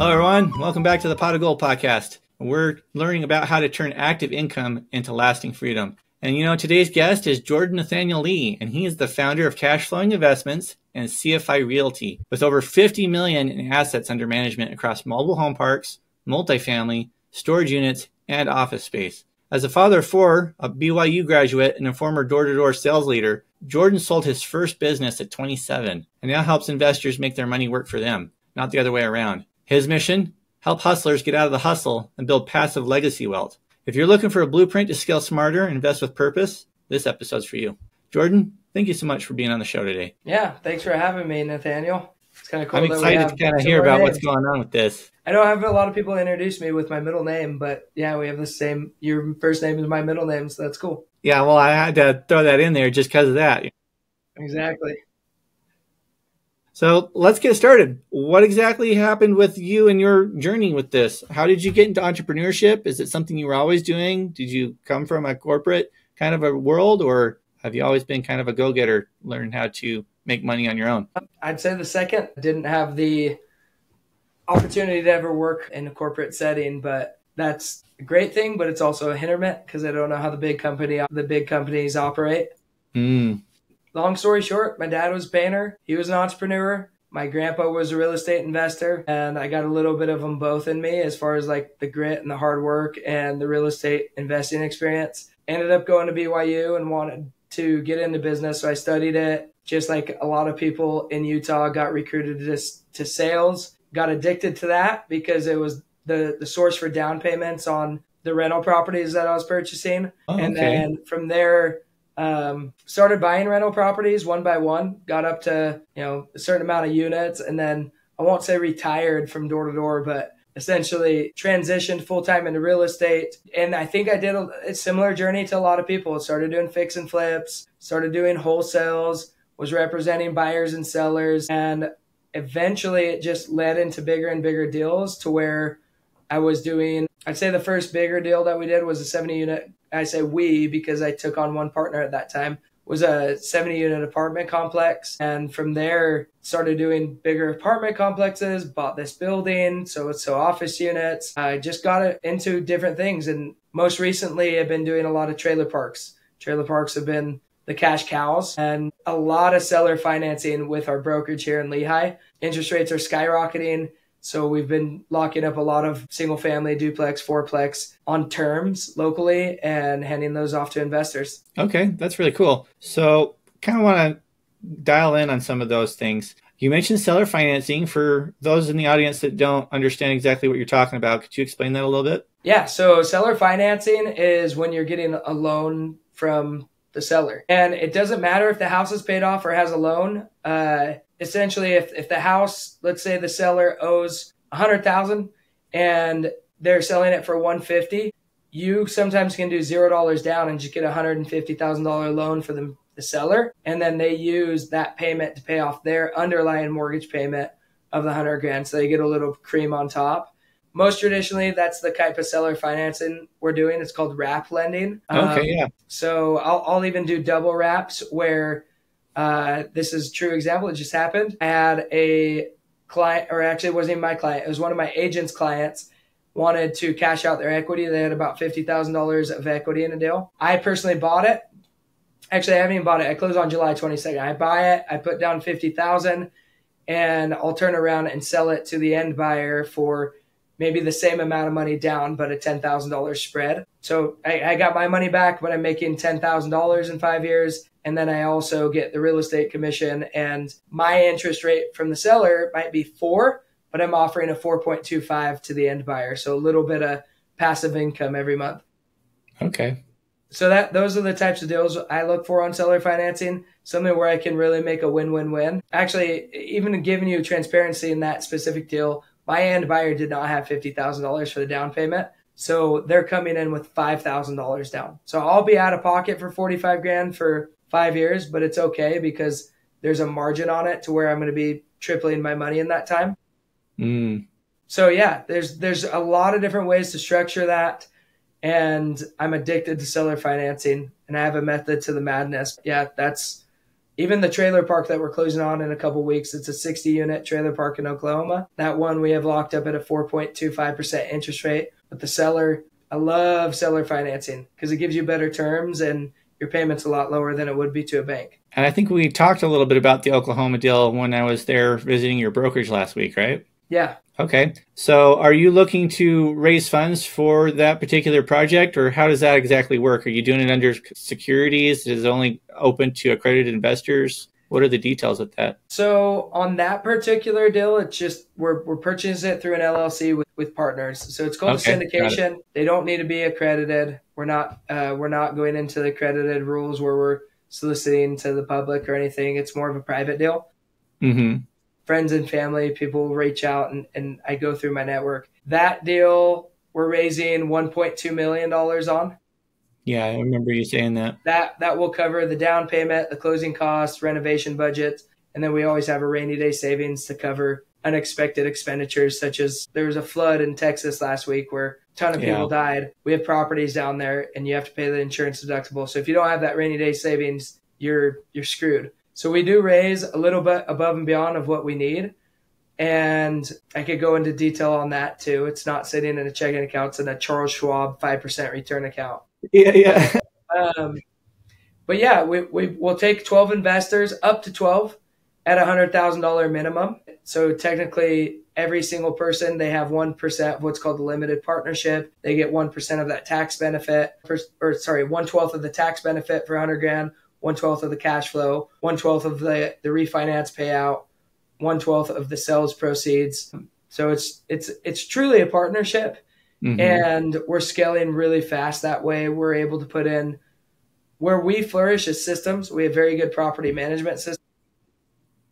Hello, everyone. Welcome back to the Pot of Gold podcast. We're learning about how to turn active income into lasting freedom. And today's guest is Jordan Nathaniel Lee, and he is the founder of Cash Flowing Investments and CFI Realty, with over $50 million in assets under management across mobile home parks, multifamily, storage units, and office space. As a father of four, a BYU graduate, and a former door-to-door sales leader, Jordan sold his first business at 27 and now helps investors make their money work for them, not the other way around. His mission? Help hustlers get out of the hustle and build passive legacy wealth. If you're looking for a blueprint to scale smarter and invest with purpose, this episode's for you. Jordan, thank you so much for being on the show today. Yeah, thanks for having me, Nathaniel. It's kind of cool. I'm excited to kind of hear about what's going on with this. I know I have a lot of people introduce me with my middle name, but yeah, we have the same. Your first name is my middle name, so that's cool. Yeah, well, I had to throw that in there just because of that. Exactly. So let's get started. What exactly happened with you and your journey with this? How did you get into entrepreneurship? Is it something you were always doing? Did you come from a corporate kind of a world, or have you always been kind of a go-getter, learn how to make money on your own? I'd say the second. Didn't have the opportunity to ever work in a corporate setting, but that's a great thing, but it's also a hindrance because I don't know how the big companies operate. Long story short, my dad was a painter. He was an entrepreneur. My grandpa was a real estate investor, and I got a little bit of them both in me as far as like the grit and the hard work and the real estate investing experience. Ended up going to BYU and wanted to get into business, so I studied it. Just like a lot of people in Utah, got recruited to sales, got addicted to that because it was the source for down payments on the rental properties that I was purchasing. And then from there, started buying rental properties one by one, got up to, a certain amount of units. And then I won't say retired from door to door, but essentially transitioned full-time into real estate. And I think I did a similar journey to a lot of people. Started doing fix and flips, started doing wholesales, was representing buyers and sellers. And eventually it just led into bigger and bigger deals to where I was doing, I'd say the first bigger deal that we did was a 70 unit. I say we because I took on one partner at that time, was a 70 unit apartment complex. And from there started doing bigger apartment complexes, bought this building. So office units. I just got it into different things. And most recently I've been doing a lot of trailer parks. Trailer parks have been the cash cows, and a lot of seller financing with our brokerage here in Lehigh. Interest rates are skyrocketing. So we've been locking up a lot of single family, duplex, fourplex on terms locally and handing those off to investors. Okay, that's really cool. So kind of want to dial in on some of those things. You mentioned seller financing. For those in the audience that don't understand exactly what you're talking about, could you explain that a little bit? Yeah, so seller financing is when you're getting a loan from the seller. And it doesn't matter if the house is paid off or has a loan. Essentially, if the house, let's say the seller owes $100,000 and they're selling it for $150,000, you sometimes can do $0 down and just get a $150,000 loan for the seller, and then they use that payment to pay off their underlying mortgage payment of the $100,000. So they get a little cream on top. Most traditionally, that's the type of seller financing we're doing. It's called wrap lending. Yeah. So I'll even do double wraps where. This is a true example. It just happened. I had a client, or actually it wasn't even my client. It was one of my agent's clients, wanted to cash out their equity. They had about $50,000 of equity in a deal. I personally bought it. Actually, I haven't even bought it. I closed on July 22nd. I buy it. I put down $50,000 and I'll turn around and sell it to the end buyer for maybe the same amount of money down, but a $10,000 spread. So I got my money back, but I'm making $10,000 in 5 years. And then I also get the real estate commission, and my interest rate from the seller might be 4, but I'm offering a 4.25 to the end buyer. So a little bit of passive income every month. Okay. So those are the types of deals I look for on seller financing, something where I can really make a win-win-win. Actually, even giving you transparency in that specific deal, my end buyer did not have $50,000 for the down payment. So they're coming in with $5,000 down. So I'll be out of pocket for $45,000 for 5 years, but it's okay because there's a margin on it to where I'm going to be tripling my money in that time. So yeah, there's a lot of different ways to structure that. And I'm addicted to seller financing, and I have a method to the madness. Yeah, that's Even the trailer park that we're closing on in a couple of weeks, it's a 60 unit trailer park in Oklahoma. That one we have locked up at a 4.25% interest rate. But the seller, I love seller financing because it gives you better terms and your payment's a lot lower than it would be to a bank. And I think we talked a little bit about the Oklahoma deal when I was there visiting your brokerage last week, right? Yeah. Okay. So are you looking to raise funds for that particular project, or how does that exactly work? Are you doing it under securities? Is it only open to accredited investors? What are the details of that? So on that particular deal, it's just we're purchasing it through an LLC with partners. So it's called a syndication. They don't need to be accredited. We're not going into the accredited rules where we're soliciting to the public or anything. It's more of a private deal. Mm-hmm. Friends and family, people will reach out and I go through my network. That deal, we're raising $1.2 million on. Yeah, I remember you saying that. That will cover the down payment, the closing costs, renovation budgets, and then we always have a rainy day savings to cover unexpected expenditures, such as there was a flood in Texas last week where a ton of people died. We have properties down there and you have to pay the insurance deductible. So if you don't have that rainy day savings, you're screwed. So we do raise a little bit above and beyond of what we need. And I could go into detail on that too. It's not sitting in a checking account. It's in a Charles Schwab 5% return account. Yeah. But yeah, we'll take 12 investors, up to 12 at $100,000 minimum. So technically every single person, they have 1% of what's called the limited partnership. They get 1% of that tax benefit, 1/12 of the tax benefit for $100,000. 1/12 of the cash flow, 1/12 of the refinance payout, 1/12 of the sales proceeds. So it's truly a partnership, and we're scaling really fast. That way, we're able to put in where we flourish as systems. We have very good property management systems.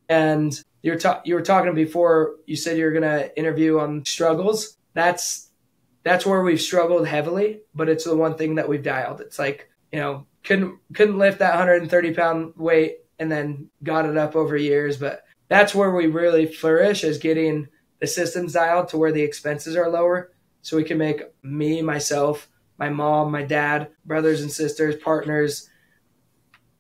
And you were talking before. You said you were going to interview on struggles. That's where we've struggled heavily, but it's the one thing that we've dialed. It's like, couldn't lift that 130-pound weight and then got it up over years. But that's where we really flourish, is getting the systems dialed to where the expenses are lower. So we can make me, myself, my mom, my dad, brothers and sisters, partners,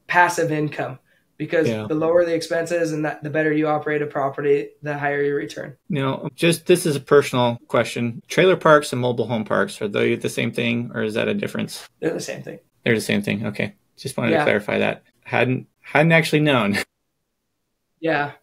passive income. Because the lower the expenses and the better you operate a property, the higher your return. This is a personal question. Trailer parks and mobile home parks, are they the same thing, or is that a difference? They're the same thing. They're the same thing. Okay. Just wanted to clarify that. Hadn't actually known. Yeah.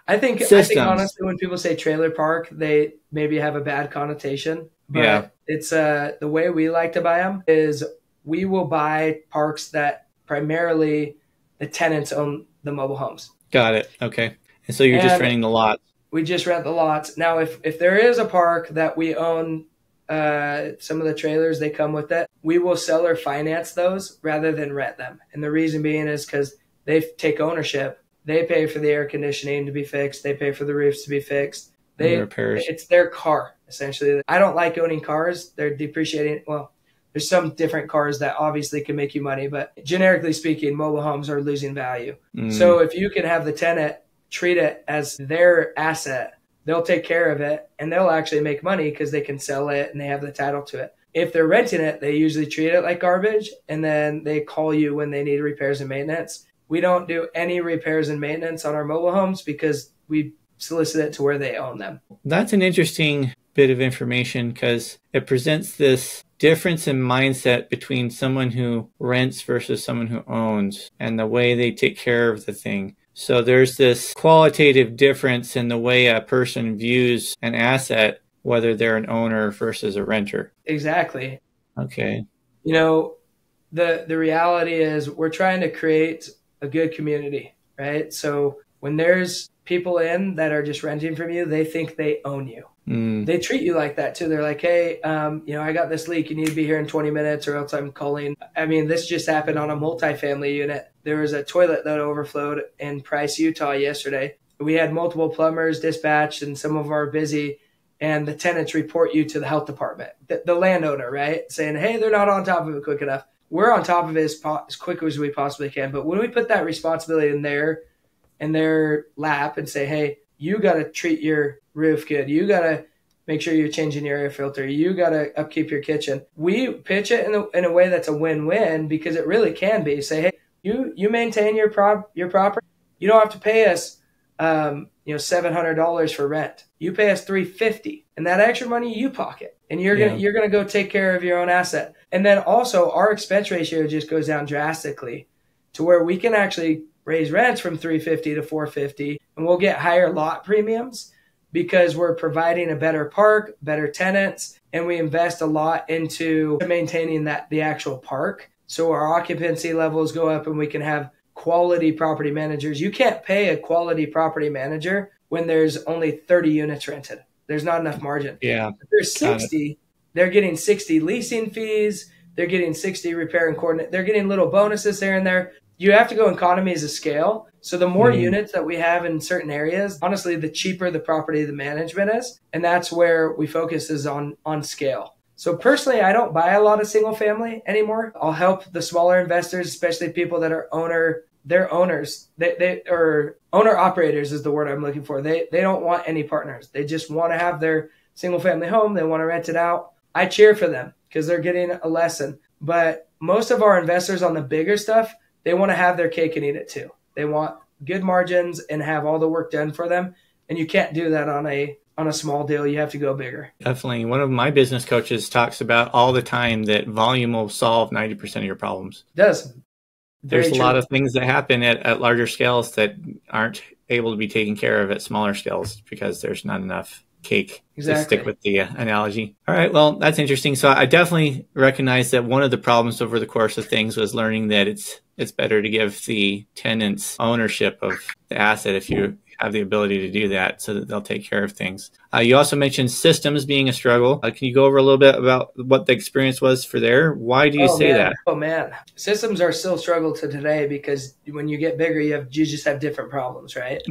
I think honestly, when people say trailer park, they maybe have a bad connotation. But it's the way we like to buy them is we will buy parks that primarily the tenants own the mobile homes. Got it. Okay. And so you're just renting the lots. We just rent the lots. Now, if there is a park that we own, some of the trailers, they come with it, we will sell or finance those rather than rent them. And the reason being is because they take ownership. They pay for the air conditioning to be fixed. They pay for the roofs to be fixed. Repairs. It's their car, essentially. I don't like owning cars. They're depreciating. Well, there's some different cars that obviously can make you money, but generically speaking, mobile homes are losing value. So if you can have the tenant treat it as their asset, they'll take care of it and they'll actually make money because they can sell it and they have the title to it. If they're renting it, they usually treat it like garbage and then they call you when they need repairs and maintenance. We don't do any repairs and maintenance on our mobile homes because we solicit it to where they own them. That's an interesting bit of information because it presents this difference in mindset between someone who rents versus someone who owns and the way they take care of the thing. So there's this qualitative difference in the way a person views an asset, whether they're an owner versus a renter. Exactly. Okay. The reality is we're trying to create a good community, right? So when there's people in that are just renting from you, they think they own you. They treat you like that too. They're like, hey, I got this leak. You need to be here in 20 minutes or else I'm calling. I mean, this just happened on a multifamily unit. There was a toilet that overflowed in Price, Utah yesterday. We had multiple plumbers dispatched and some of them are busy. And the tenants report you to the health department, the landowner, right? Saying, hey, they're not on top of it quick enough. We're on top of it as quick as we possibly can. But when we put that responsibility in their lap and say, hey, you got to treat your roof good. You got to make sure you're changing your air filter. You got to upkeep your kitchen. We pitch it in a way that's a win-win because it really can be. Say, hey, You maintain your property. You don't have to pay us $700 for rent. You pay us $350, and that extra money you pocket, and you're gonna go take care of your own asset. And then also our expense ratio just goes down drastically to where we can actually raise rents from $350 to $450, and we'll get higher lot premiums because we're providing a better park, better tenants, and we invest a lot into maintaining the actual park. So our occupancy levels go up and we can have quality property managers. You can't pay a quality property manager when there's only 30 units rented. There's not enough margin. Yeah. If there's 60, they're getting 60 leasing fees. They're getting 60 repair and coordinate. They're getting little bonuses here and there. You have to go economies of scale. So the more units that we have in certain areas, honestly, the cheaper the property the management is. And that's where we focus is on scale. So personally, I don't buy a lot of single family anymore. I'll help the smaller investors, especially people that are they're owners. They or owner operators is the word I'm looking for. They don't want any partners. They just want to have their single family home. They want to rent it out. I cheer for them because they're getting a lesson. But most of our investors on the bigger stuff, they want to have their cake and eat it too. They want good margins and have all the work done for them. And you can't do that on a small deal. You have to go bigger. Definitely. One of my business coaches talks about all the time that volume will solve 90% of your problems. It does. There's a lot of things that happen at larger scales that aren't able to be taken care of at smaller scales because there's not enough cake. Exactly. To stick with the analogy. All right. Well, that's interesting. So I definitely recognize that one of the problems over the course of things was learning that it's better to give the tenants ownership of the asset if you have the ability to do that so that they'll take care of things. You also mentioned systems being a struggle. Can you go over a little bit about what the experience was for there? Why do you say that? Oh, man. Systems are still a struggle to today because when you get bigger, you just have different problems, right?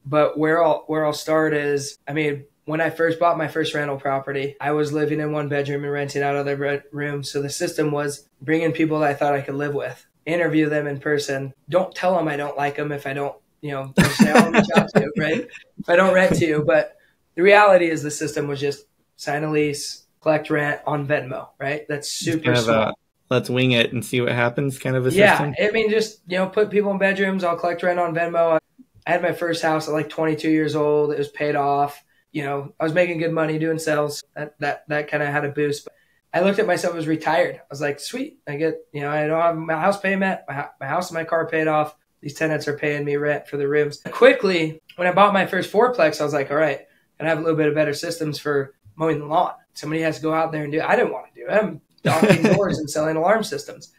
But where I'll start is, when I first bought my first rental property, I was living in one bedroom and renting out other rooms. So the system was bringing people that I thought I could live with, interview them in person. Don't tell them I don't like them if I don't, say I'll reach out to you, right? If I don't rent to you. But the reality is the system was just sign a lease, collect rent on Venmo, right? That's super small. Let's wing it and see what happens kind of a system. Yeah, just, put people in bedrooms. I'll collect rent on Venmo. I had my first house at like 22 years old. It was paid off. I was making good money doing sales. That kind of had a boost. But I looked at myself as retired. I was like, sweet. I get, I don't have my house payment. My house and my car paid off. These tenants are paying me rent for the rooms. Quickly, when I bought my first fourplex, I was like, all right, I have a little bit of better systems for mowing the lawn. Somebody has to go out there and do it. I didn't want to do it. I'm knocking doors and selling alarm systems.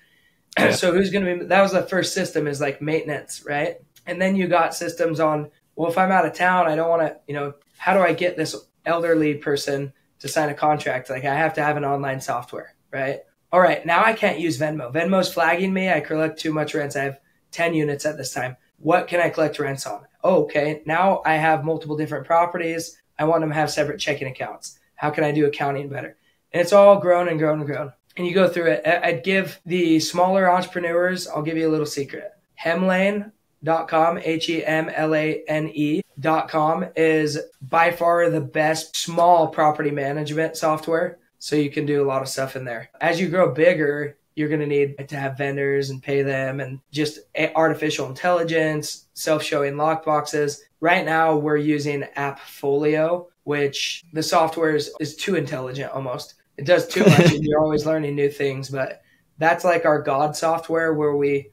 Yeah. So that was the first system is like maintenance, right? And then you got systems on, well, if I'm out of town, I don't want to, how do I get this elderly person to sign a contract? Like I have to have an online software, right? All right, now I can't use Venmo. Venmo's flagging me. I collect too much rents. I have 10 units at this time. What can I collect rents on? Oh, okay, now I have multiple different properties. I want them to have separate checking accounts. How can I do accounting better? And it's all grown and grown and grown. And you go through it. I'd give the smaller entrepreneurs, I'll give you a little secret. Hemlane.com, HEMLANE.com is by far the best small property management software. So you can do a lot of stuff in there. As you grow bigger, you're going to need to have vendors and pay them and just artificial intelligence, self-showing lockboxes. Right now, we're using AppFolio, which the software is too intelligent almost. It does too much and you're always learning new things. But that's like our God software where we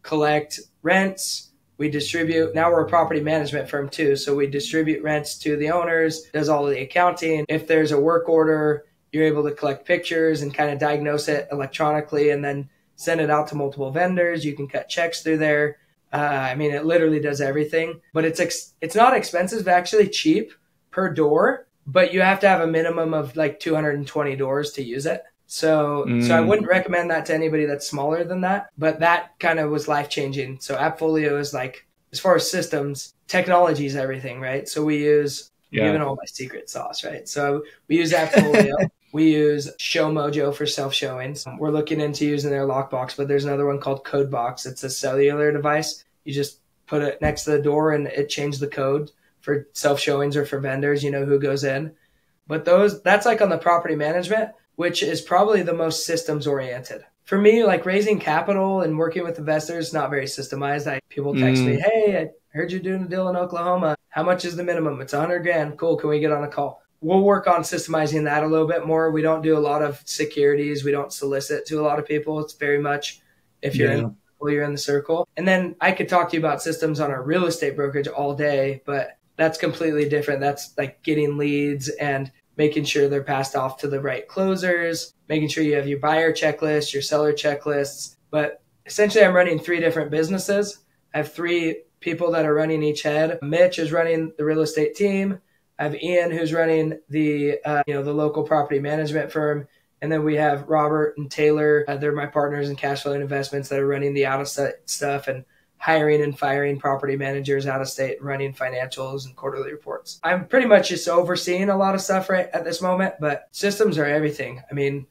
collect rents, we distribute. Now we're a property management firm too. So we distribute rents to the owners, does all of the accounting. If there's a work order, you're able to collect pictures and kind of diagnose it electronically and then send it out to multiple vendors. You can cut checks through there. It literally does everything, but it's not expensive, it's actually cheap per door, but you have to have a minimum of like 220 doors to use it. So I wouldn't recommend that to anybody that's smaller than that, but that kind of was life-changing. So AppFolio is like, as far as systems, technology is everything, right? So we use, giving all my secret sauce, right? So we use AppFolio. We use ShowMojo for self-showings. We're looking into using their lockbox, but there's another one called CodeBox. It's a cellular device. You just put it next to the door and it changes the code for self-showings or for vendors, who goes in. But that's like on the property management, which is probably the most systems oriented for me, like raising capital and working with investors, not very systemized. People text me, hey, I heard you're doing a deal in Oklahoma. How much is the minimum? It's $100,000. Cool. Can we get on a call? We'll work on systemizing that a little bit more. We don't do a lot of securities. We don't solicit to a lot of people. It's very much if you're in the circle. And then I could talk to you about systems on a real estate brokerage all day, but that's completely different. That's like getting leads and making sure they're passed off to the right closers, making sure you have your buyer checklist, your seller checklists. But essentially, I'm running 3 different businesses. I have 3 people that are running each head. Mitch is running the real estate team. I have Ian, who's running the local property management firm. And then we have Robert and Taylor. They're my partners in cash flow investments that are running the out-of-state stuff and hiring and firing property managers out of state, running financials and quarterly reports. I'm pretty much just overseeing a lot of stuff right at this moment, but systems are everything. I mean,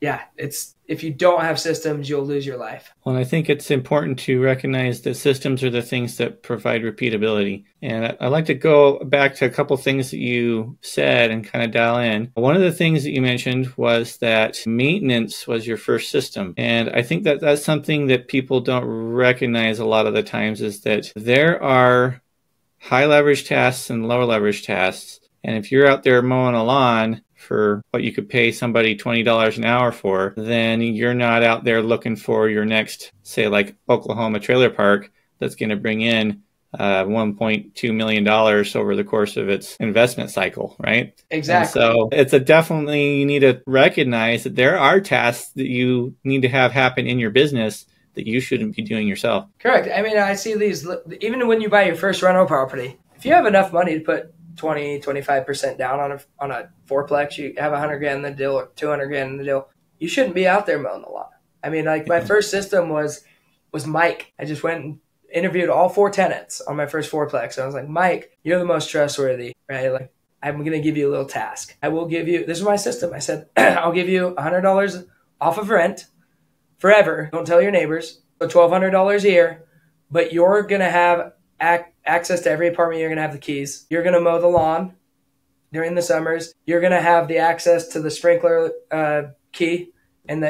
yeah, if you don't have systems, you'll lose your life. Well, I think it's important to recognize that systems are the things that provide repeatability. And I'd like to go back to a couple things that you said and kind of dial in. One of the things that you mentioned was that maintenance was your first system. And I think that that's something that people don't recognize a lot of the times, is that there are high leverage tasks and low leverage tasks. And if you're out there mowing a lawn for what you could pay somebody $20 an hour for, then you're not out there looking for your next, say, like Oklahoma trailer park that's going to bring in $1.2 million over the course of its investment cycle, right? Exactly. And so it's definitely, you need to recognize that there are tasks that you need to have happen in your business that you shouldn't be doing yourself. Correct. I mean, I see these, even when you buy your first rental property, if you have enough money to put 25% down on a fourplex, you have $100,000 in the deal or $200,000 in the deal, you shouldn't be out there mowing the lawn. I mean, like my first system was Mike. I just went and interviewed all 4 tenants on my first fourplex. I was like, Mike, you're the most trustworthy, right? Like, I'm going to give you a little task. I will give you, this is my system. I said, I'll give you $100 off of rent forever. Don't tell your neighbors. So $1,200 a year, but you're going to have access to every apartment. You're going to have the keys. You're going to mow the lawn during the summers. You're going to have the access to the sprinkler key and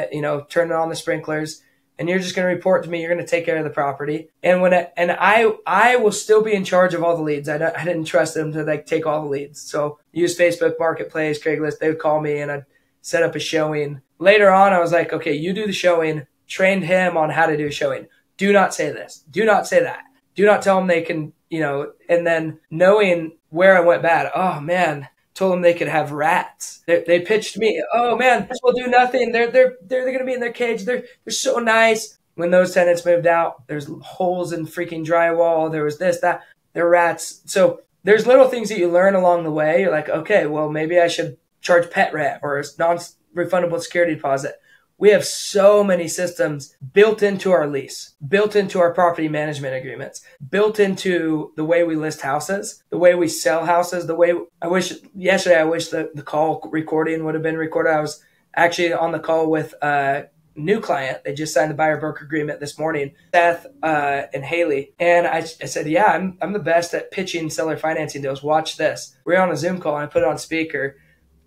turn on the sprinklers. And you're just going to report to me. You're going to take care of the property. And I will still be in charge of all the leads. I didn't trust them to like take all the leads. So use Facebook Marketplace, Craigslist. They would call me and I'd set up a showing. Later on, I was like, okay, you do the showing. Trained him on how to do showing. Do not say this. Do not say that. Do not tell them they can, and then knowing where I went bad. Oh man, told them they could have rats. They pitched me. Oh man, this will do nothing. They're going to be in their cage. They're so nice. When those tenants moved out, there's holes in freaking drywall. There was this, that. They're rats. So there's little things that you learn along the way. You're like, okay, well maybe I should charge pet rent or a non-refundable security deposit. We have so many systems built into our lease, built into our property management agreements, built into the way we list houses, the way we sell houses, the way I wish the call recording would have been recorded. I was actually on the call with a new client. They just signed the buyer broker agreement this morning, Seth and Haley. And I said, yeah, I'm the best at pitching seller financing deals. Watch this. We're on a Zoom call and I put it on speaker.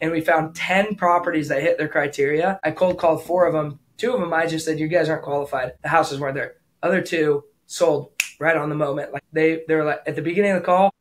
And we found 10 properties that hit their criteria. I cold called 4 of them. 2 of them, I just said, you guys aren't qualified. The houses weren't there. Other 2 sold right on the moment. Like they were like, at the beginning of the call,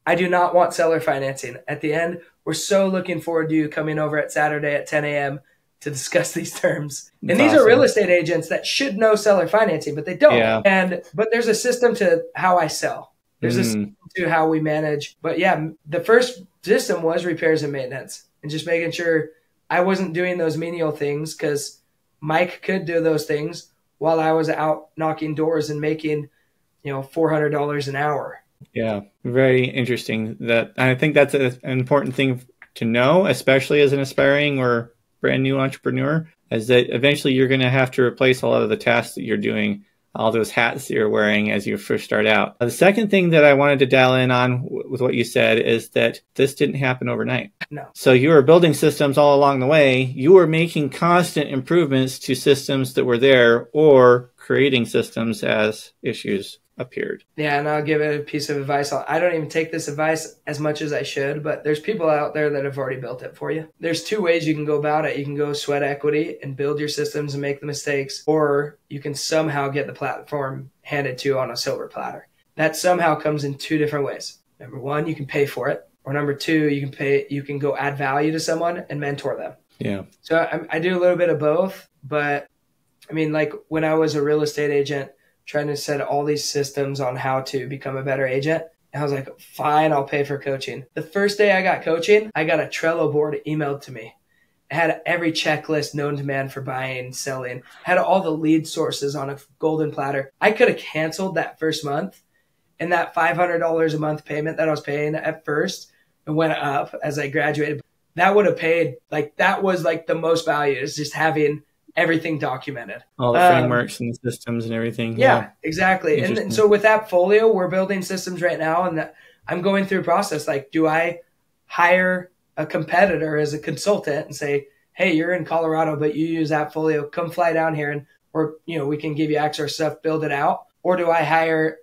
I do not want seller financing. At the end, we're so looking forward to you coming over at Saturday at 10 a.m. to discuss these terms. And these are real estate agents that should know seller financing, but they don't. Yeah. But there's a system to how I sell. There's a system to how we manage. But yeah, the first system was repairs and maintenance. And just making sure I wasn't doing those menial things, because Mike could do those things while I was out knocking doors and making, $400 an hour. Yeah, very interesting. I think that's an important thing to know, especially as an aspiring or brand new entrepreneur, is that eventually you're going to have to replace a lot of the tasks that you're doing, all those hats that you're wearing as you first start out. The second thing that I wanted to dial in on with what you said is that this didn't happen overnight. No. So you were building systems all along the way. You were making constant improvements to systems that were there, or creating systems as issues appeared. Yeah, and I'll give it a piece of advice. I don't even take this advice as much as I should, but there's people out there that have already built it for you. There's two ways you can go about it. You can go sweat equity and build your systems and make the mistakes, or you can somehow get the platform handed to you on a silver platter. That somehow comes in two different ways. Number one, you can pay for it. Or number two, you can go add value to someone and mentor them. Yeah. So I do a little bit of both, but I mean, like when I was a real estate agent, trying to set all these systems on how to become a better agent, and I was like, fine, I'll pay for coaching. The first day I got coaching, I got a Trello board emailed to me. It had every checklist known to man for buying, selling, had all the lead sources on a golden platter. I could have canceled that first month, and that $500 a month payment that I was paying at first, it went up as I graduated. That would have paid, like, that was like the most value, is just having everything documented. All the frameworks and the systems and everything. Yeah, exactly. And so with Appfolio, we're building systems right now, and I'm going through a process. Like, do I hire a competitor as a consultant and say, hey, you're in Colorado, but you use Appfolio, come fly down here and, or, we can give you extra stuff, build it out. Or do I hire,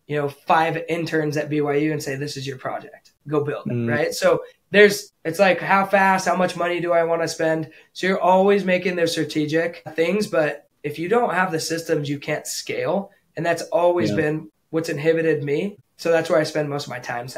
5 interns at BYU and say, this is your project, go build it, right? So it's like, how fast, how much money do I want to spend? So you're always making those strategic things, but if you don't have the systems, you can't scale. And that's always been what's inhibited me. So that's where I spend most of my time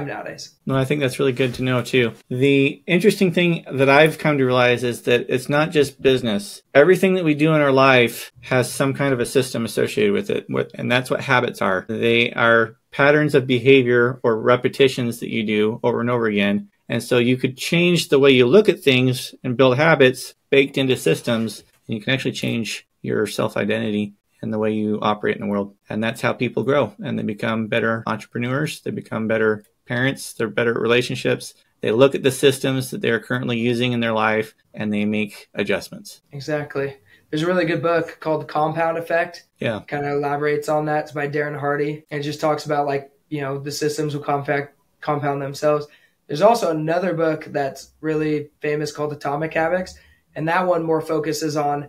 nowadays. No, I think that's really good to know too. The interesting thing that I've come to realize is that it's not just business. Everything that we do in our life has some kind of a system associated with it. And that's what habits are. They are patterns of behavior or repetitions that you do over and over again. And so you could change the way you look at things and build habits baked into systems, and you can actually change your self-identity and the way you operate in the world. And that's how people grow, and they become better entrepreneurs. They become better parents. They're better at relationships. They look at the systems that they're currently using in their life, and they make adjustments. Exactly. There's a really good book called The Compound Effect. Yeah. Kind of elaborates on that. It's by Darren Hardy. And it just talks about, like, the systems will compound themselves. There's also another book that's really famous called Atomic Habits. And that one more focuses on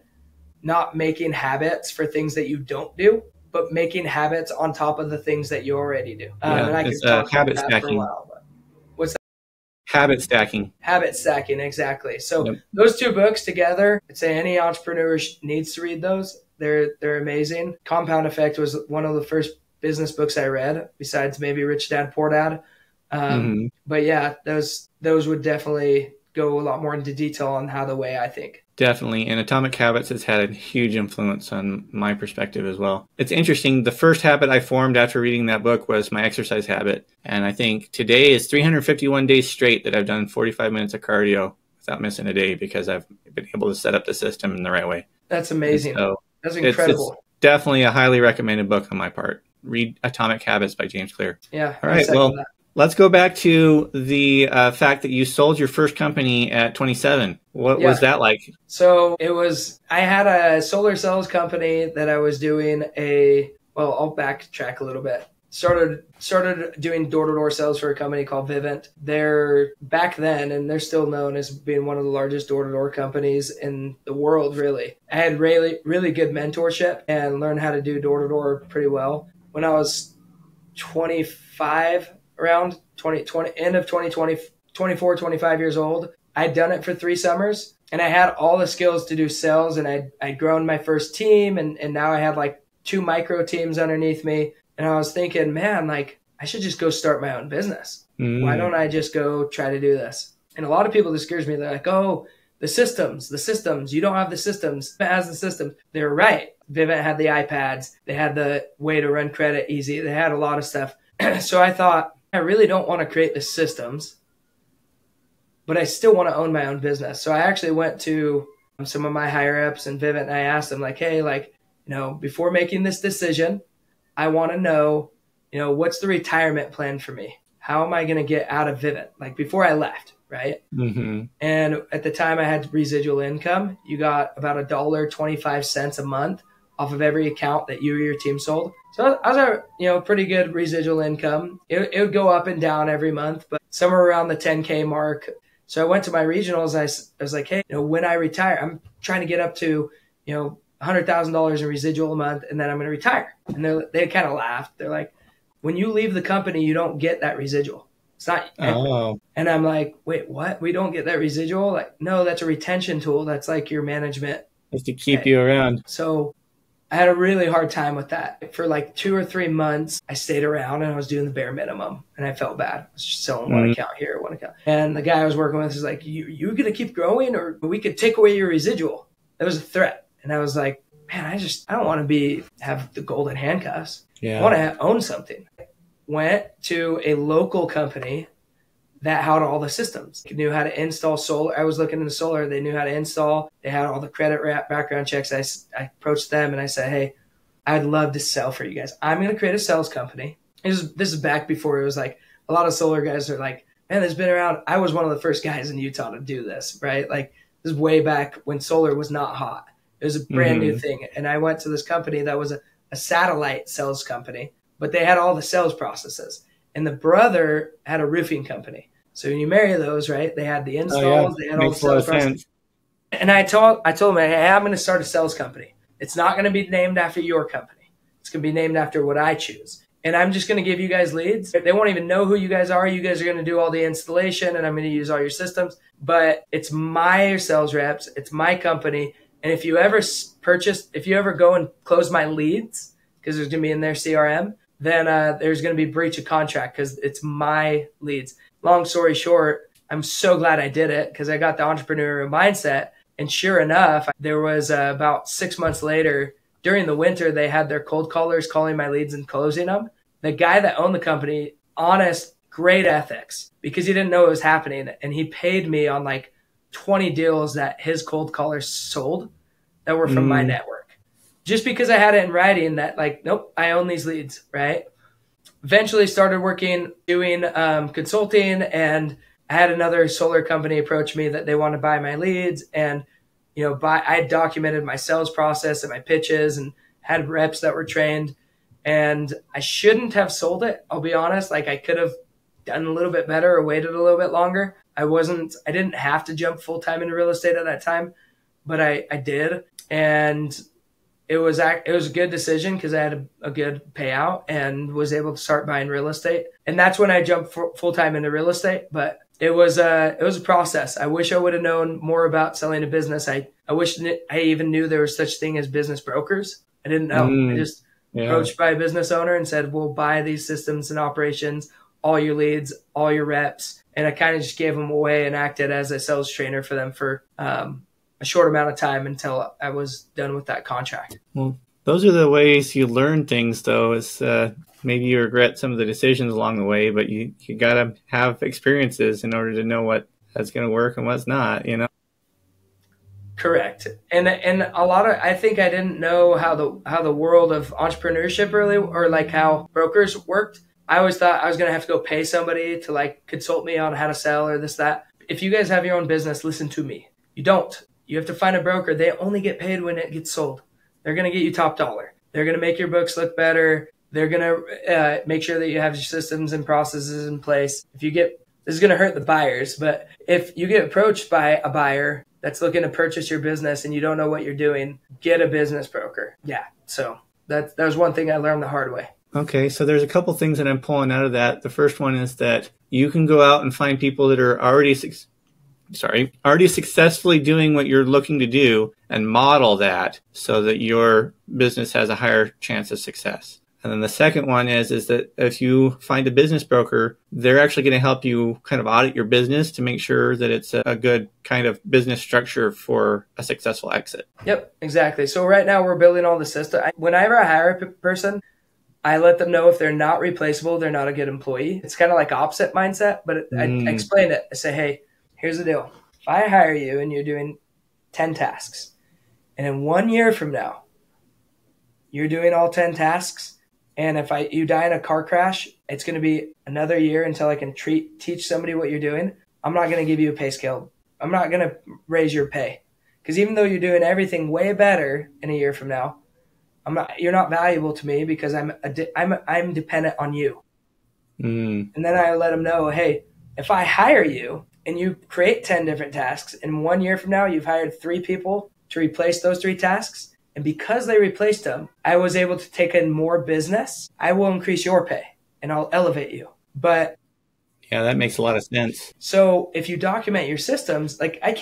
not making habits for things that you don't do, but making habits on top of the things that you already do. And I could talk habit about that for a while. What's that? Habit stacking. Habit stacking, exactly. So those two books together, I'd say any entrepreneur needs to read those. They're amazing. Compound Effect was one of the first business books I read, besides maybe Rich Dad, Poor Dad. But yeah, those would definitely go a lot more into detail on how the way I think. Definitely. And Atomic Habits has had a huge influence on my perspective as well. It's interesting. The first habit I formed after reading that book was my exercise habit. And I think today is 351 days straight that I've done 45 minutes of cardio without missing a day, because I've been able to set up the system in the right way. That's amazing. So that's incredible. It's definitely a highly recommended book on my part. Read Atomic Habits by James Clear. Yeah. All right. Well, let's go back to the fact that you sold your first company at 27. What was that like? So I had a solar cells company that I was doing I'll backtrack a little bit. Started doing door-to-door sales for a company called Vivint. They're back then, and they're still known as being one of the largest door-to-door companies in the world, really. I had really, really good mentorship and learned how to do door-to-door pretty well. When I was 25, around 2020, end of 2020, 24, 25 years old, I'd done it for 3 summers, and I had all the skills to do sales, and I'd grown my first team, and now I had like 2 micro teams underneath me. And I was thinking, man, like, I should just go start my own business. Why don't I just go try to do this? And a lot of people discourage me. They're like, oh, the systems, you don't have the systems. Vivint has the systems. They're right. Vivint had the iPads. They had the way to run credit easy. They had a lot of stuff. So I thought, I really don't want to create the systems, but I still want to own my own business. So I actually went to some of my higher ups in Vivint, and I asked them, like, hey, like, before making this decision, I want to know, what's the retirement plan for me? How am I going to get out of Vivint? Like, before I left, right? And at the time I had residual income. You got about $1.25 a month off of every account that you or your team sold. So I was at, pretty good residual income. It would go up and down every month, but somewhere around the 10K mark. So I went to my regionals. I was like, hey, when I retire, I'm trying to get up to, $100,000 in residual a month, and then I'm going to retire. And they kind of laughed. They're like, when you leave the company, you don't get that residual. It's not. Oh. And I'm like, wait, what? We don't get that residual? Like, no, that's a retention tool. That's like your management. Just to keep you around. So I had a really hard time with that. For like 2 or 3 months, I stayed around and I was doing the bare minimum, and I felt bad. I was just selling one account here, one account. And the guy I was working with was like, you going to keep growing, or we could take away your residual? That was a threat. And I was like, man, I don't want to have the golden handcuffs. Yeah. I want to own something. Went to a local company that had all the systems. Knew how to install solar. I was looking into solar. They knew how to install. They had all the credit background checks. I approached them and I said, hey, I'd love to sell for you guys. I'm going to create a sales company. This is back before it was like a lot of solar guys are like, man, this has been around. I was one of the first guys in Utah to do this, right? Like this is way back when solar was not hot. It was a brand new thing. And I went to this company that was a satellite sales company, but they had all the sales processes. And the brother had a roofing company. So when you marry those, right, they had the installs, they had all the sales processes. And I told him, hey, I'm going to start a sales company. It's not going to be named after your company. It's going to be named after what I choose. And I'm just going to give you guys leads. They won't even know who you guys are. You guys are going to do all the installation, and I'm going to use all your systems. But it's my sales reps. It's my company. And if you ever go and close my leads, because there's going to be in their CRM, then there's going to be breach of contract because it's my leads. Long story short, I'm so glad I did it because I got the entrepreneurial mindset. And sure enough, there was about 6 months later, during the winter, they had their cold callers calling my leads and closing them. The guy that owned the company, honest, great ethics, because he didn't know it was happening. And he paid me on like 20 deals that his cold callers sold that were from my network. Just because I had it in writing that like, nope, I own these leads, right? Eventually started doing consulting, and I had another solar company approach me that they want to buy my leads. And, I had documented my sales process and my pitches and had reps that were trained. And I shouldn't have sold it. I'll be honest. Like I could have done a little bit better or waited a little bit longer. I didn't have to jump full time into real estate at that time, but I did. And it was a good decision because I had a good payout and was able to start buying real estate. And that's when I jumped full time into real estate. But it was a process. I wish I would have known more about selling a business. I wish I even knew there was such thing as business brokers. I didn't know. I just approached by a business owner and said, we'll buy these systems and operations, all your leads, all your reps. And I kind of just gave them away and acted as a sales trainer for them for a short amount of time until I was done with that contract. Well, those are the ways you learn things, though, is maybe you regret some of the decisions along the way, but you got to have experiences in order to know what that's going to work and what's not, Correct. And I think I didn't know how the world of entrepreneurship really, or like how brokers worked. I always thought I was going to have to go pay somebody to like consult me on how to sell or this, that. If you guys have your own business, listen to me. You don't. You have to find a broker. They only get paid when it gets sold. They're going to get you top dollar. They're going to make your books look better. They're going to make sure that you have your systems and processes in place. This is going to hurt the buyers, but if you get approached by a buyer that's looking to purchase your business and you don't know what you're doing, get a business broker. Yeah. So that was one thing I learned the hard way. Okay. So there's a couple things that I'm pulling out of that. The first one is that you can go out and find people that are already successfully doing what you're looking to do and model that so that your business has a higher chance of success. And then the second one is that if you find a business broker, they're actually going to help you kind of audit your business to make sure that it's a good kind of business structure for a successful exit. Yep, exactly. So right now we're building all the system. Whenever I hire a person, I let them know if they're not replaceable, they're not a good employee. It's kind of like opposite mindset, but I explain it. I say, hey, here's the deal. If I hire you and you're doing 10 tasks, and in 1 year from now, you're doing all 10 tasks, and if you die in a car crash, it's going to be another year until I can teach somebody what you're doing. I'm not going to give you a pay scale. I'm not going to raise your pay. Because even though you're doing everything way better in a year from now, you're not valuable to me because I'm dependent on you. And then I let them know, hey, if I hire you and you create 10 different tasks, and 1 year from now you've hired 3 people to replace those 3 tasks, And because they replaced them, I was able to take in more business. I will increase your pay and I'll elevate you. But yeah, that makes a lot of sense. so if you document your systems, like I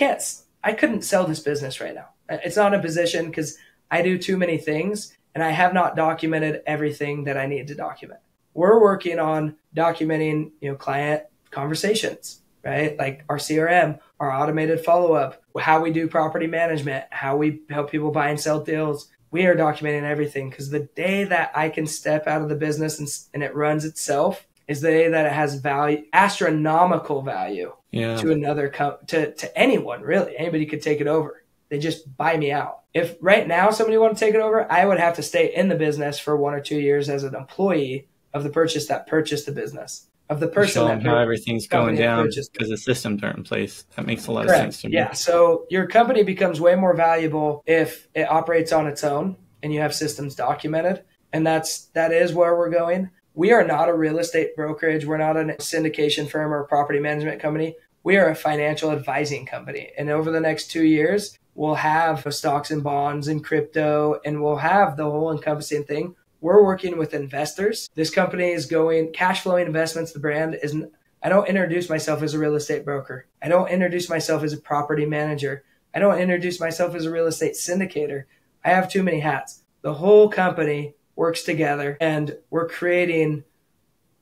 couldn't sell this business right now. It's not a position because I do too many things and I have not documented everything that I need to document. We're working on documenting, client conversations, right? Like our CRM, our automated follow-up, how we do property management, how we help people buy and sell deals. We are documenting everything because the day that I can step out of the business and it runs itself is the day that it has value, astronomical value to another to anyone, really. Anybody could take it over. They just buy me out. If right now somebody wanted to take it over, I would have to stay in the business for 1 or 2 years as an employee of the purchased the business, of the person that how everything's going down because the systems aren't in place. That makes a lot of sense to me. Yeah. So your company becomes way more valuable if it operates on its own and you have systems documented. And that is where we're going. We are not a real estate brokerage. We're not a syndication firm or a property management company. We are a financial advising company. And over the next 2 years, we'll have stocks and bonds and crypto, and we'll have the whole encompassing thing. We're working with investors. This company is going cash flowing investments. The brand isn't, I don't introduce myself as a real estate broker. I don't introduce myself as a property manager. I don't introduce myself as a real estate syndicator. I have too many hats. The whole company works together and we're creating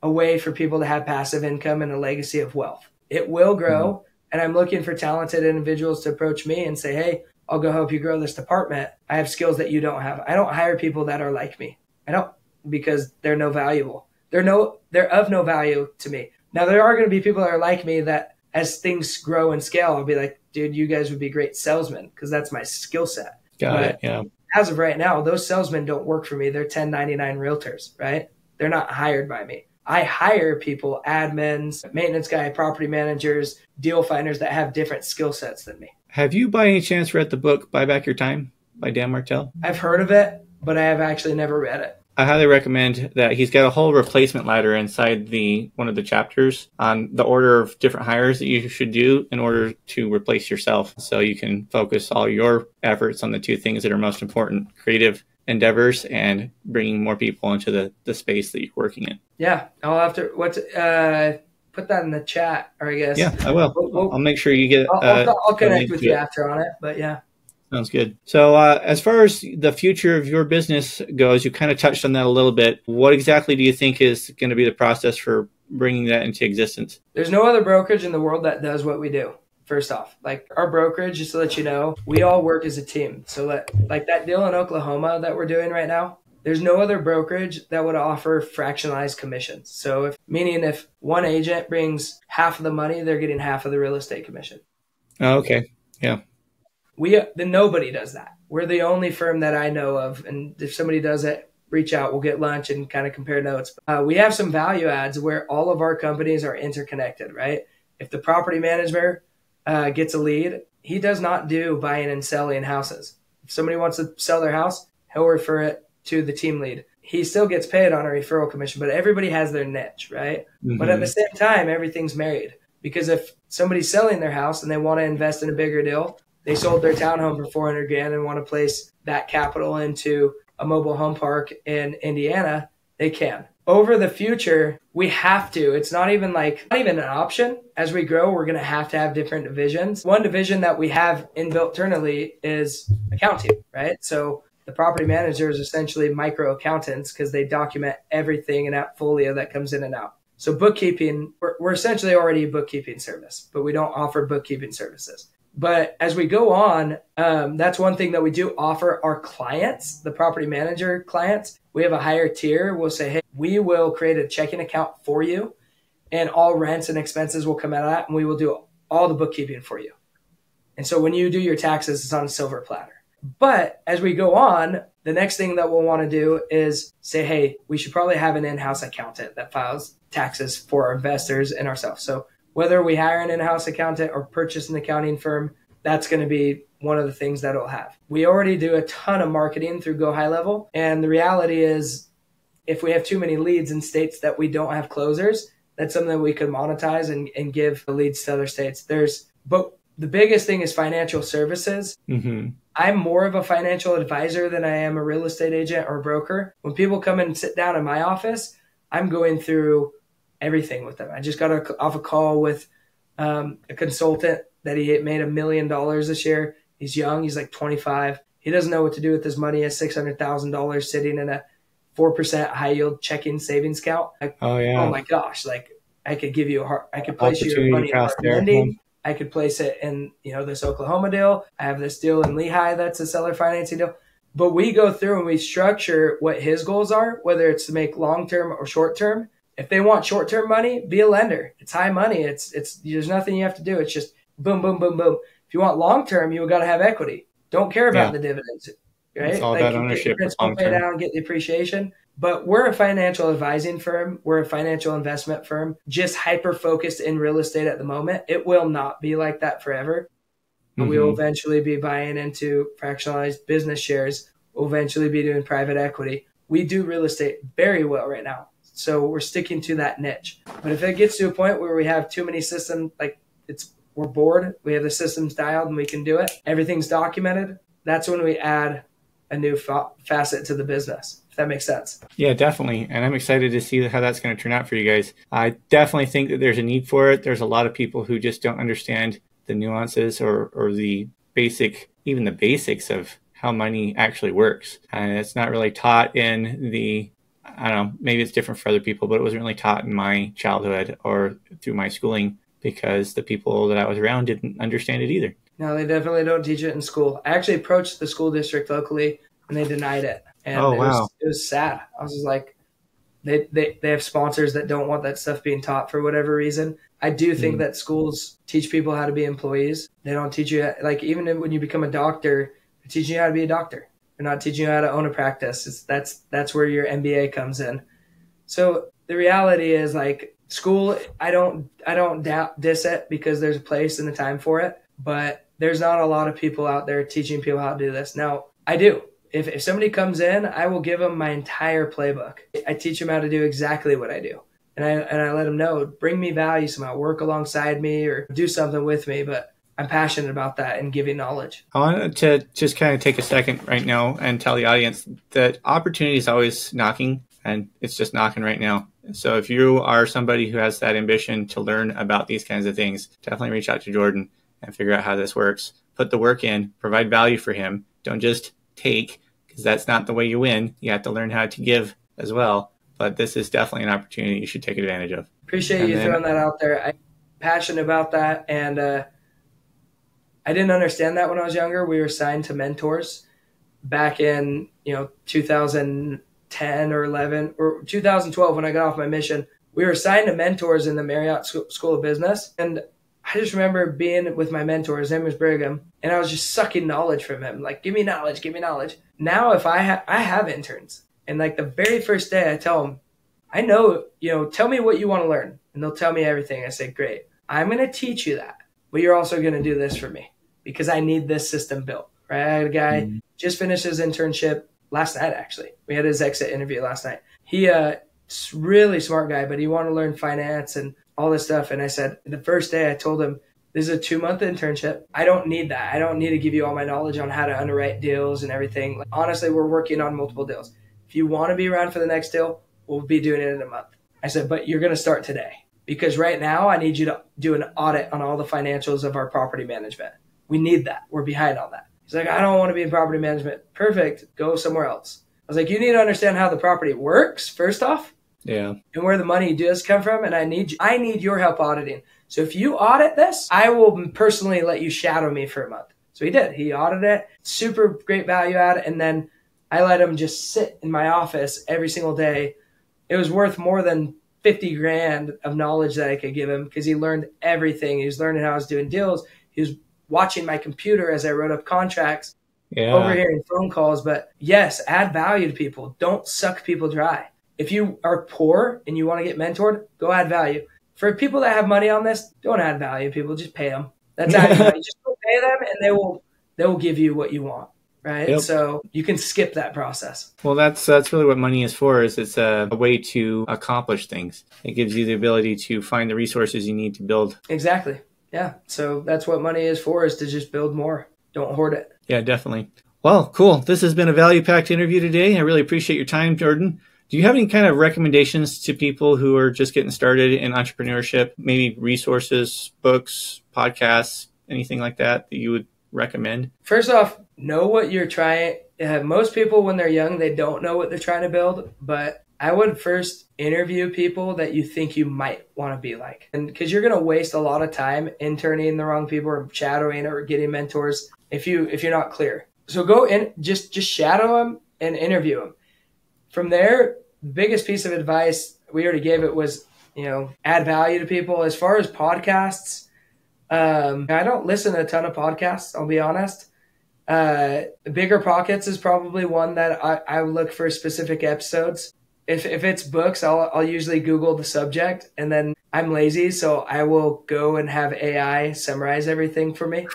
a way for people to have passive income and a legacy of wealth. It will grow. And I'm looking for talented individuals to approach me and say, hey, I'll go help you grow this department. I have skills that you don't have. I don't hire people that are like me. I don't, because they're no valuable. They're of no value to me. Now, there are going to be people that are like me that as things grow and scale, I'll be like, dude, you guys would be great salesmen because that's my skill set. Got it. Yeah. As of right now, those salesmen don't work for me. They're 1099 realtors, right? They're not hired by me. I hire people, admins, maintenance guy, property managers, deal finders that have different skill sets than me. Have you by any chance read the book Buy Back Your Time by Dan Martell? I've heard of it, but I have actually never read it. I highly recommend that. He's got a whole replacement ladder inside one of the chapters on the order of different hires that you should do in order to replace yourself. So you can focus all your efforts on the two things that are most important, creative endeavors and bringing more people into the space that you're working in. Yeah, I'll have to put that in the chat, or I guess. Yeah, I will. I'll make sure you get. I'll connect with you after on it, but yeah. Sounds good. So as far as the future of your business goes, you kind of touched on that a little bit. What exactly do you think is going to be the process for bringing that into existence? There's no other brokerage in the world that does what we do. First off, like our brokerage, just to let you know, we all work as a team. So like that deal in Oklahoma that we're doing right now, there's no other brokerage that would offer fractionalized commissions. So if one agent brings half of the money, they're getting half of the real estate commission. Oh, okay. Yeah. Nobody does that. We're the only firm that I know of. And if somebody does it, reach out, we'll get lunch and kind of compare notes. We have some value adds where all of our companies are interconnected, right? If the property manager gets a lead, he does not do buying and selling houses. If somebody wants to sell their house, he'll refer it to the team lead. He still gets paid on a referral commission, but everybody has their niche, right? Mm-hmm. But at the same time, everything's married. Because if somebody's selling their house and they want to invest in a bigger deal, they sold their townhome for $400,000 and want to place that capital into a mobile home park in Indiana, they can. Over the future, we have to. It's not even an option. As we grow, we're going to have different divisions. One division that we have inbuilt internally is accounting, right? So the property manager is essentially micro accountants because they document everything in Appfolio that comes in and out. So bookkeeping, we're essentially already a bookkeeping service, but we don't offer bookkeeping services. But as we go on, that's one thing that we do offer our clients, the property manager clients. We have a higher tier. We'll say, hey, we will create a checking account for you and all rents and expenses will come out of that. And we will do all the bookkeeping for you. And so when you do your taxes, it's on a silver platter. But as we go on, the next thing that we'll want to do is say, hey, we should probably have an in-house accountant that files taxes for our investors and ourselves. So whether we hire an in-house accountant or purchase an accounting firm, that's going to be one of the things that it'll have. We already do a ton of marketing through Go High Level. And the reality is, if we have too many leads in states that we don't have closers, that's something that we could monetize and give the leads to other states. But the biggest thing is financial services. Mm-hmm. I'm more of a financial advisor than I am a real estate agent or broker. When people come and sit down in my office, I'm going through everything with them. I just got off a call with a consultant that he made $1 million this year. He's young. He's like 25. He doesn't know what to do with his money. He has $600,000 sitting in a 4% high yield checking savings account. Oh yeah. Oh my gosh. Like I could give you I could place your money in hard lending. I could place it in, this Oklahoma deal. I have this deal in Lehigh that's a seller financing deal. But we go through and we structure what his goals are, whether it's to make long-term or short-term. If they want short-term money, be a lender. It's high money. It's there's nothing you have to do. It's just boom, boom, boom, boom. If you want long-term, you got to have equity. Don't care about the dividends, right? It's all about ownership. Principal pay down, get the appreciation. But we're a financial advising firm. We're a financial investment firm, just hyper-focused in real estate at the moment. It will not be like that forever. But we will eventually be buying into fractionalized business shares. We'll eventually be doing private equity. We do real estate very well right now. So we're sticking to that niche. But if it gets to a point where we have too many systems, we're bored, we have the systems dialed and we can do it, everything's documented, that's when we add a new facet to the business, if that makes sense. Yeah, definitely. And I'm excited to see how that's going to turn out for you guys. I definitely think that there's a need for it. There's a lot of people who just don't understand the nuances or the even the basics of how money actually works. And it's not really taught in I don't know, maybe it's different for other people, but it wasn't really taught in my childhood or through my schooling because the people that I was around didn't understand it either. No, they definitely don't teach it in school. I actually approached the school district locally and they denied it. And it was sad. I was just like, they have sponsors that don't want that stuff being taught for whatever reason. I do think that schools teach people how to be employees. They don't teach you, even when you become a doctor, they're teaching you how to be a doctor. They're not teaching you how to own a practice. That's where your MBA comes in. So the reality is school, I don't diss it because there's a place and a time for it, but there's not a lot of people out there teaching people how to do this. Now, I do. If somebody comes in, I will give them my entire playbook. I teach them how to do exactly what I do. And I let them know, bring me value somehow, work alongside me or do something with me. But I'm passionate about that and giving knowledge. I wanted to just kind of take a second right now and tell the audience that opportunity is always knocking, and it's just knocking right now. So if you are somebody who has that ambition to learn about these kinds of things, definitely reach out to Jordan and figure out how this works. Put the work in, provide value for him. Don't just take, because that's not the way you win. You have to learn how to give as well. But this is definitely an opportunity you should take advantage of. Appreciate you throwing that out there. I'm passionate about that. And I didn't understand that when I was younger. We were signed to mentors back in 2010 or 11 or 2012 when I got off my mission. We were assigned to mentors in the Marriott School of Business. And I just remember being with my mentor. His name was Brigham. And I was just sucking knowledge from him. Like, give me knowledge, give me knowledge. Now, if I have interns. And the very first day I tell them, I know, tell me what you want to learn. And they'll tell me everything. I say, great. I'm going to teach you that. But you're also going to do this for me because I need this system built. Right? I had a guy just finished his internship last night, actually. We had his exit interview last night. He really smart guy, but he wanted to learn finance and all this stuff. And I said, the first day I told him, this is a 2-month internship. I don't need that. I don't need to give you all my knowledge on how to underwrite deals and everything. Honestly, we're working on multiple deals. If you want to be around for the next deal, we'll be doing it in a month. I said, but you're going to start today because right now I need you to do an audit on all the financials of our property management. We need that. We're behind on that. He's like, I don't want to be in property management. Perfect. Go somewhere else. I was like, you need to understand how the property works first off. Yeah. And where the money does come from. And I need your help auditing. So if you audit this, I will personally let you shadow me for a month. So he did. He audited it. Super great value add. And then I let him just sit in my office every single day. It was worth more than 50 grand of knowledge that I could give him because he learned everything. He was learning how I was doing deals. He was watching my computer as I wrote up contracts, overhearing phone calls. But yes, add value to people. Don't suck people dry. If you are poor and you want to get mentored, go add value. For people that have money on this, don't add value. People just pay them. That's adding value. Just go pay them, and they will give you what you want. Right. Yep. So you can skip that process. Well, that's really what money is for, is it's a way to accomplish things. It gives you the ability to find the resources you need to build. Exactly. Yeah. So that's what money is for, is to just build more. Don't hoard it. Yeah, definitely. Well, cool. This has been a value-packed interview today. I really appreciate your time, Jordan. Do you have any kind of recommendations to people who are just getting started in entrepreneurship? Maybe resources, books, podcasts, anything like that you would recommend? First off, know what you're trying. Most people, when they're young, they don't know what they're trying to build. But I would first interview people that you think you might want to be like. And because you're going to waste a lot of time interning the wrong people or shadowing or getting mentors if you're not clear. So go in, just shadow them and interview them. From there, the biggest piece of advice we already gave it was, add value to people. As far as podcasts, I don't listen to a ton of podcasts, I'll be honest. Bigger Pockets is probably one that I look for specific episodes. If it's books, I'll usually Google the subject, and then I'm lazy, so I will go and have AI summarize everything for me.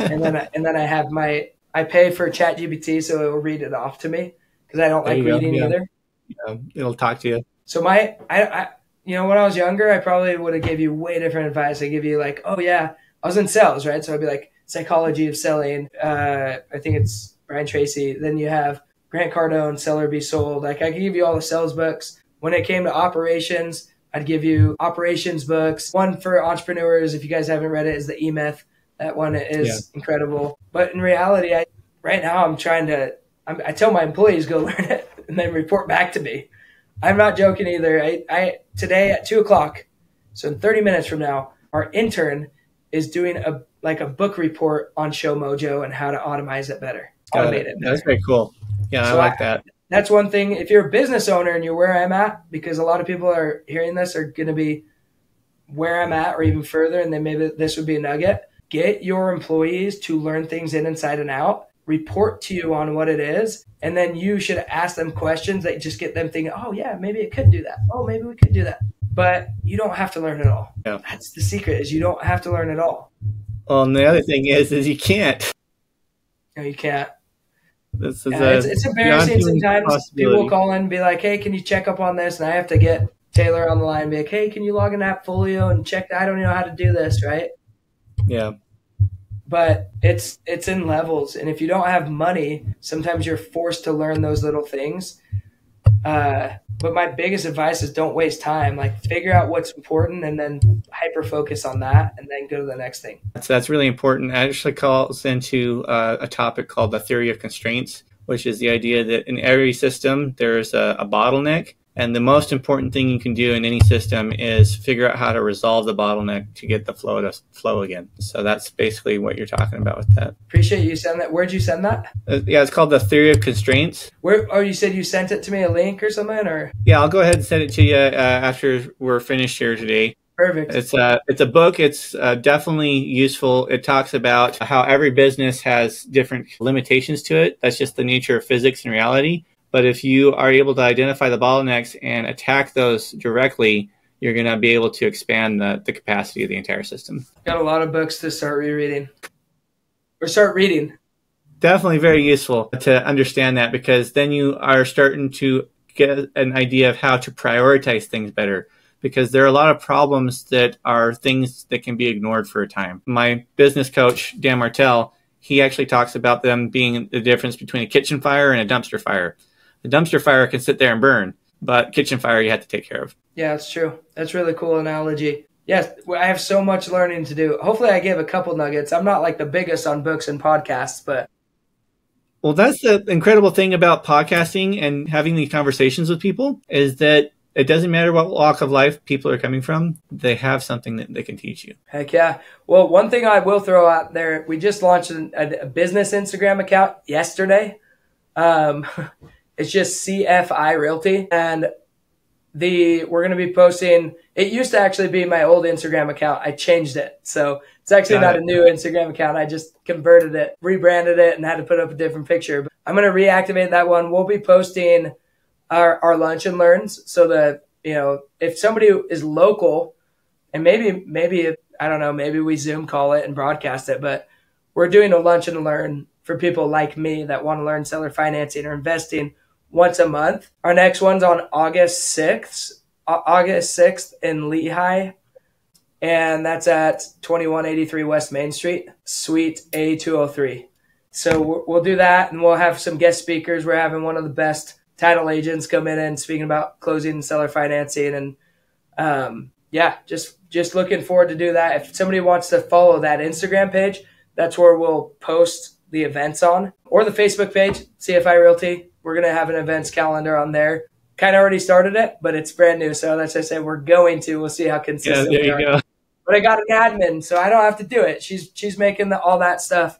and then I pay for ChatGPT, so it will read it off to me because I don't like reading either. Yeah, it'll talk to you. So when I was younger, I probably would have gave you way different advice. I give you like, oh yeah, I was in sales, right? So I'd be like, Psychology of Selling. I think it's Brian Tracy. Then you have Grant Cardone, Seller Be Sold. Like I could give you all the sales books. When it came to operations, I'd give you operations books. One for entrepreneurs, if you guys haven't read it, is the E-Myth. That one is incredible. But in reality, right now I tell my employees go learn it and then report back to me. I'm not joking either. I today at 2:00, so in 30 minutes from now, our intern is doing a book report on Show Mojo and how to automate it better. That's very cool. Yeah, so I like that. That's one thing. If you're a business owner and you're where I'm at, because a lot of people are hearing this are going to be where I'm at or even further, and then maybe this would be a nugget. Get your employees to learn things inside and out, report to you on what it is, and then you should ask them questions that just get them thinking, oh yeah, maybe it could do that. Oh, maybe we could do that. But you don't have to learn it all. Yeah. That's the secret, is you don't have to learn it all. Well, and the other thing is you can't. No, you can't. It's embarrassing sometimes. People will call in and be like, hey, can you check up on this? And I have to get Taylor on the line and be like, hey, can you log in Appfolio and check that? I don't know how to do this, right? Yeah. But it's in levels. And if you don't have money, sometimes you're forced to learn those little things. But my biggest advice is don't waste time. Like figure out what's important and then hyper focus on that and then go to the next thing. That's really important. It actually calls into a topic called the theory of constraints, which is the idea that in every system there's a bottleneck. And the most important thing you can do in any system is figure out how to resolve the bottleneck to get the flow to flow again. So that's basically what you're talking about with that. Appreciate you sending that. Where'd you send that? Yeah, it's called the theory of constraints. You said you sent it to me, a link or something, or? Yeah, I'll go ahead and send it to you after we're finished here today. Perfect. It's a book. It's definitely useful. It talks about how every business has different limitations to it. That's just the nature of physics and reality. But if you are able to identify the bottlenecks and attack those directly, you're going to be able to expand the capacity of the entire system. Got a lot of books to start rereading. Or start reading. Definitely very useful to understand that, because then you are starting to get an idea of how to prioritize things better. Because there are a lot of problems that are things that can be ignored for a time. My business coach, Dan Martell, he actually talks about them being the difference between a kitchen fire and a dumpster fire. The dumpster fire can sit there and burn, but kitchen fire you have to take care of. Yeah, that's true. That's a really cool analogy. Yes, I have so much learning to do. Hopefully I gave a couple nuggets. I'm not like the biggest on books and podcasts, but. Well, that's the incredible thing about podcasting and having these conversations with people, is that it doesn't matter what walk of life people are coming from. They have something that they can teach you. Heck yeah. Well, one thing I will throw out there, we just launched a business Instagram account yesterday. It's just CFI Realty. And we're going to be posting, it used to actually be my old Instagram account. I changed it. So it's actually not a new Instagram account. I just converted it, rebranded it, and had to put up a different picture. But I'm going to reactivate that one. We'll be posting our lunch and learns, so that, if somebody is local, and maybe I don't know, maybe we Zoom call it and broadcast it, but we're doing a lunch and learn for people like me that want to learn seller financing or investing once a month. Our next one's on August 6th in Lehigh, and that's at 2183 West Main Street, Suite A203. So we'll do that, and we'll have some guest speakers. We're having one of the best title agents come in and speaking about closing and seller financing. And just looking forward to do that. If somebody wants to follow that Instagram page, that's where we'll post the events on, or the Facebook page, CFI Realty. We're going to have an events calendar on there. Kind of already started it, but it's brand new. So that's why I said we're going to. We'll see how consistent we are. Go. But I got an admin, so I don't have to do it. She's making all that stuff.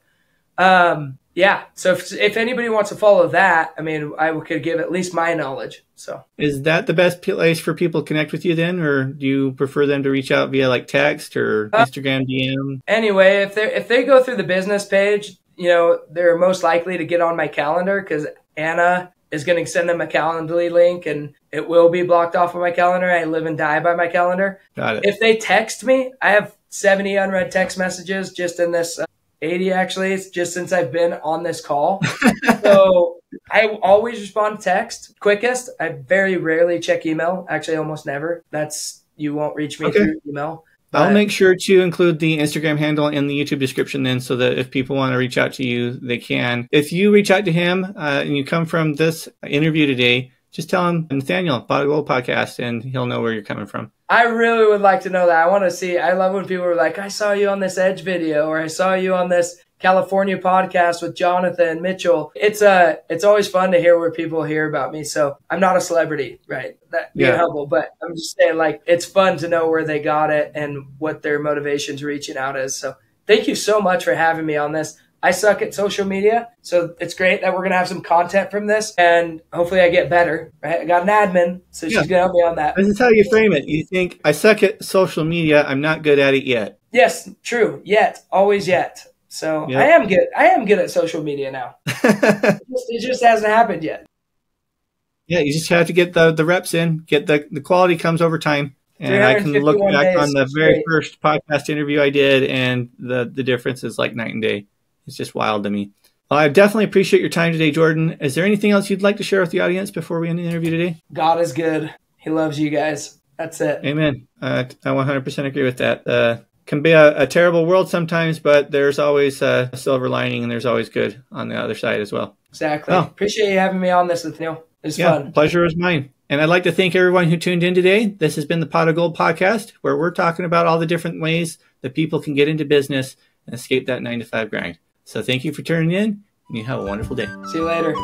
So if anybody wants to follow that, I mean, I could give at least my knowledge. So is that the best place for people to connect with you then, or do you prefer them to reach out via like text or Instagram DM? Anyway, if they go through the business page, they're most likely to get on my calendar, because Anna is going to send them a Calendly link, and it will be blocked off of my calendar. I live and die by my calendar. Got it. If they text me, I have 70 unread text messages just in this 80 actually. It's just since I've been on this call. So I always respond to text quickest. I very rarely check email. Actually, almost never. You won't reach me through email. I'll make sure to include the Instagram handle in the YouTube description then, so that if people want to reach out to you, they can. If you reach out to him and you come from this interview today, just tell him Nathaniel, Pot of Gold Podcast, and he'll know where you're coming from. I really would like to know that. I want to see. I love when people are like, I saw you on this Edge video, or I saw you on this California podcast with Jonathan Mitchell. It's always fun to hear where people hear about me. So I'm not a celebrity, right? That being humble, but I'm just saying, like, it's fun to know where they got it and what their motivation's reaching out is. So thank you so much for having me on this. I suck at social media, so it's great that we're going to have some content from this, and hopefully I get better, right? I got an admin, so she's going to help me on that. This is how you frame it. You think, I suck at social media, I'm not good at it yet. Yes, true. Yet. Always yet. So I am good. I am good at social media now. It just hasn't happened yet. Yeah, you just have to get the reps in, get the quality comes over time. And I can look back on the very first podcast interview I did, and the difference is like night and day. It's just wild to me. Well, I definitely appreciate your time today, Jordan. Is there anything else you'd like to share with the audience before we end the interview today? God is good. He loves you guys. That's it. Amen. I 100% agree with that. Can be a terrible world sometimes, but there's always a silver lining, and there's always good on the other side as well. Exactly. Well, appreciate you having me on this, Nathaniel. It was fun. Pleasure was mine. And I'd like to thank everyone who tuned in today. This has been the Pot of Gold podcast, where we're talking about all the different ways that people can get into business and escape that 9-to-5 grind. So thank you for tuning in, and you have a wonderful day. See you later.